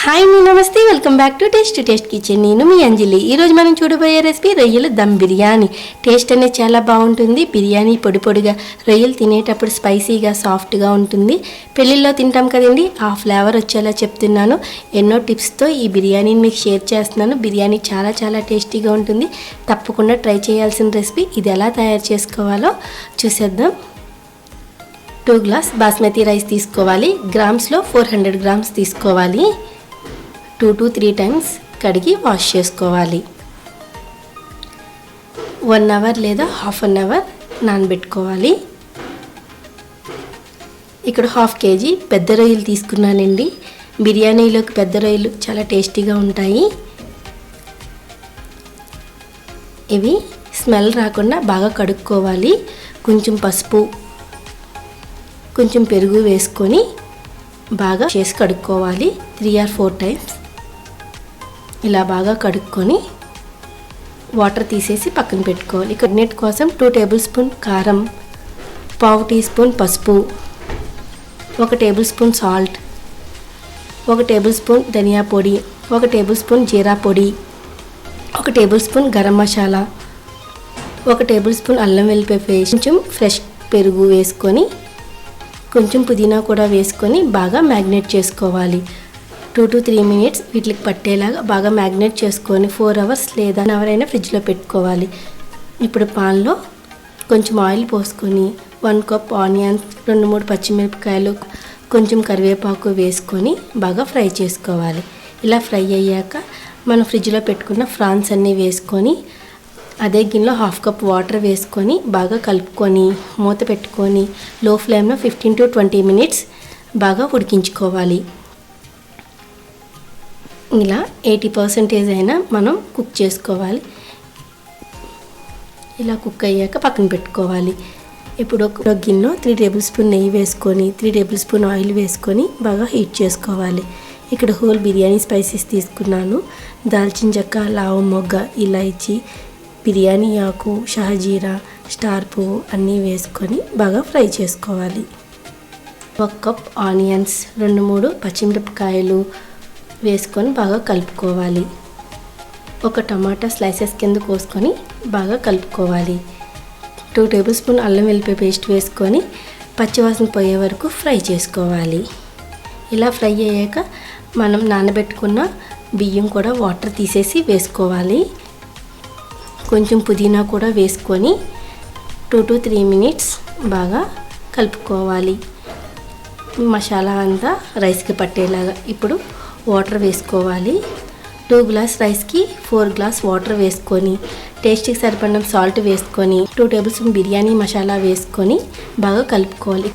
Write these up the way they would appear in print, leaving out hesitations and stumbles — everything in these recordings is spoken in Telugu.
హాయ్ నమస్తే, welcome back to taste kitchen. నేను మీ అంజలి. ఈరోజు మనం చూడబోయే రెసిపీ రొయ్యల దమ్ బిర్యానీ. టేస్ట్ అనేది చాలా బాగుంటుంది. బిర్యానీ పొడి పొడిగా, రొయ్యలు తినేటప్పుడు స్పైసీగా సాఫ్ట్గా ఉంటుంది. పెళ్ళిళ్ళలో తింటాం కదండి, ఆ ఫ్లేవర్ వచ్చేలా చెప్తున్నాను. ఎన్నో టిప్స్తో ఈ బిర్యానీని మీకు షేర్ చేస్తున్నాను. బిర్యానీ చాలా చాలా టేస్టీగా ఉంటుంది. తప్పకుండా ట్రై చేయాల్సిన రెసిపీ. ఇది ఎలా తయారు చేసుకోవాలో చూసేద్దాం. 2 గ్లాస్ బాస్మతి రైస్ తీసుకోవాలి. గ్రామ్స్లో 400 గ్రామ్స్ తీసుకోవాలి. 2 to 3 టైమ్స్ కడిగి వాష్ చేసుకోవాలి. 1 అవర్ లేదా హాఫ్ అన్ అవర్ నానబెట్టుకోవాలి. ఇక్కడ 1/2 కేజీ పెద్ద రొయ్యలు తీసుకున్నానండి. బిర్యానీలోకి పెద్ద రొయ్యలు చాలా టేస్టీగా ఉంటాయి. ఇవి స్మెల్ రాకుండా బాగా కడుక్కోవాలి. కొంచెం పసుపు, కొంచెం పెరుగు వేసుకొని బాగా చేసి కడుక్కోవాలి. 3 or 4 టైమ్స్ ఇలా బాగా కడుక్కొని వాటర్ తీసేసి పక్కన పెట్టుకోవాలి. ఇక్కడ నెట్ కోసం 2 టేబుల్ స్పూన్ కారం, 1/2 టీ స్పూన్ పసుపు, 1 tablespoon salt, 1 tablespoon ధనియా పొడి, 1 టేబుల్ స్పూన్ జీరా పొడి, 1 tablespoon garam masala, 1 tablespoon అల్లం వెల్లిపాయ పేస్ట్, కొంచెం ఫ్రెష్ పెరుగు వేసుకొని, కొంచెం పుదీనా కూడా వేసుకొని బాగా మ్యాగ్నేట్ చేసుకోవాలి. 2 to 3 మినిట్స్ వీటికి పట్టేలాగా బాగా మ్యాగ్నేట్ చేసుకొని 4 అవర్స్ లేదా 1 అవర్ అయినా ఫ్రిడ్జ్లో పెట్టుకోవాలి. ఇప్పుడు పాన్లో కొంచెం ఆయిల్ పోసుకొని 1 కప్ ఆనియన్స్, 2-3 పచ్చిమిరపకాయలు, కొంచెం కరివేపాకు వేసుకొని బాగా ఫ్రై చేసుకోవాలి. ఇలా ఫ్రై అయ్యాక మనం ఫ్రిడ్జ్లో పెట్టుకున్న ఫ్రాన్స్ అన్నీ వేసుకొని అదే గిన్నెలో 1/2 కప్ వాటర్ వేసుకొని బాగా కలుపుకొని మూత పెట్టుకొని లో ఫ్లేమ్లో 15 to 20 మినిట్స్ బాగా ఉడికించుకోవాలి. ఇలా 80% అయినా మనం కుక్ చేసుకోవాలి. ఇలా కుక్ అయ్యాక పక్కన పెట్టుకోవాలి. ఇప్పుడు ఒక గిన్నెలో 3 టేబుల్ స్పూన్ నెయ్యి వేసుకొని 3 టేబుల్ స్పూన్ ఆయిల్ వేసుకొని బాగా హీట్ చేసుకోవాలి. ఇక్కడ హోల్ బిర్యానీ స్పైసెస్ తీసుకున్నాను. దాల్చిన చెక్క, లవంగం మొగ్గ, ఇలాచీ, బిర్యానీ ఆకు, షాజీరా, స్టార్ పువ్వు అన్నీ వేసుకొని బాగా ఫ్రై చేసుకోవాలి. 1 కప్ ఆనియన్స్, 2-3 పచ్చిమిరపకాయలు వేసుకొని బాగా కలుపుకోవాలి. 1 టమాటా స్లైసెస్ కింద కోసుకొని బాగా కలుపుకోవాలి. 2 టేబుల్ స్పూన్ అల్లం వెల్లిపాయ పేస్ట్ వేసుకొని పచ్చివాసన పోయే వరకు ఫ్రై చేసుకోవాలి. ఇలా ఫ్రై అయ్యాక మనం నానబెట్టుకున్న బియ్యం కూడా వాటర్ తీసేసి వేసుకోవాలి. కొంచెం పుదీనా కూడా వేసుకొని 2 to 3 మినిట్స్ బాగా కలుపుకోవాలి. మసాలా అంతా రైస్కి పట్టేలాగా. ఇప్పుడు వాటర్ వేసుకోవాలి. 2 గ్లాస్ రైస్కి 4 గ్లాస్ వాటర్ వేసుకొని టేస్ట్కి సరిపడిన సాల్ట్ వేసుకొని 2 టేబుల్ స్పూన్ బిర్యానీ మసాలా వేసుకొని బాగా కలుపుకోవాలి.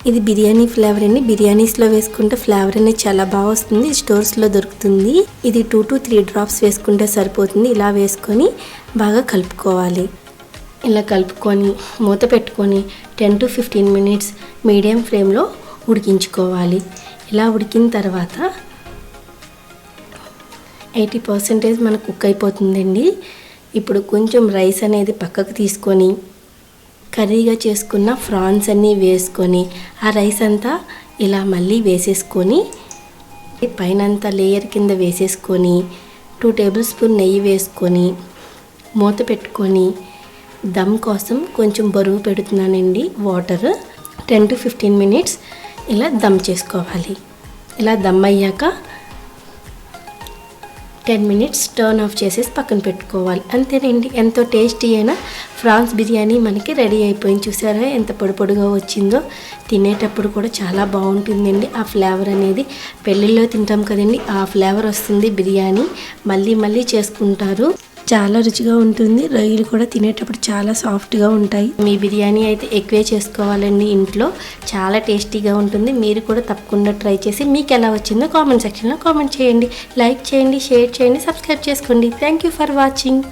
ఇది బిర్యానీ ఫ్లేవర్ అండి. బిర్యానీస్లో వేసుకుంటే ఫ్లేవర్ అనేది చాలా బాగా వస్తుంది. స్టోర్స్లో దొరుకుతుంది. ఇది 2 to 3 డ్రాప్స్ వేసుకుంటే సరిపోతుంది. ఇలా వేసుకొని బాగా కలుపుకోవాలి. ఇలా కలుపుకొని మూత పెట్టుకొని 10 to 15 మినిట్స్ మీడియం ఫ్లేమ్లో ఉడికించుకోవాలి. ఇలా ఉడికిన తర్వాత 80% మనకు కుక్ అయిపోతుందండి. ఇప్పుడు కొంచెం రైస్ అనేది పక్కకు తీసుకొని కర్రీగా చేసుకున్న ఫ్రాన్స్ అన్నీ వేసుకొని ఆ రైస్ అంతా ఇలా మళ్ళీ వేసేసుకొని పైనంతా లేయర్ కింద వేసేసుకొని 2 టేబుల్ స్పూన్ నెయ్యి వేసుకొని మూత పెట్టుకొని దమ్ కోసం కొంచెం బరువు పెడుతున్నానండి. వాటర్ 10 to 15 మినిట్స్ ఇలా దమ్ చేసుకోవాలి. ఇలా దమ్ అయ్యాక 10 మినిట్స్ టర్న్ ఆఫ్ చేసేసి పక్కన పెట్టుకోవాలి. అంతేనండి, ఎంతో టేస్టీ అయిన ఫ్రాన్స్ బిర్యానీ మనకి రెడీ అయిపోయింది. చూసారా ఎంత పొడిగా వచ్చిందో. తినేటప్పుడు కూడా చాలా బాగుంటుందండి. ఆ ఫ్లేవర్ అనేది పెళ్ళిళ్ళలో తింటాం కదండి, ఆ ఫ్లేవర్ వస్తుంది. బిర్యానీ మళ్ళీ చేసుకుంటారు. చాలా రుచిగా ఉంటుంది. రొయ్యలు కూడా తినేటప్పుడు చాలా సాఫ్ట్గా ఉంటాయి. మీ బిర్యానీ అయితే ఎక్కువే చేసుకోవాలండి ఇంట్లో. చాలా టేస్టీగా ఉంటుంది. మీరు కూడా తప్పకుండా ట్రై చేసి మీకు ఎలా వచ్చిందో కామెంట్ సెక్షన్లో కామెంట్ చేయండి. లైక్ చేయండి, షేర్ చేయండి, సబ్స్క్రైబ్ చేసుకోండి. Thank you for watching.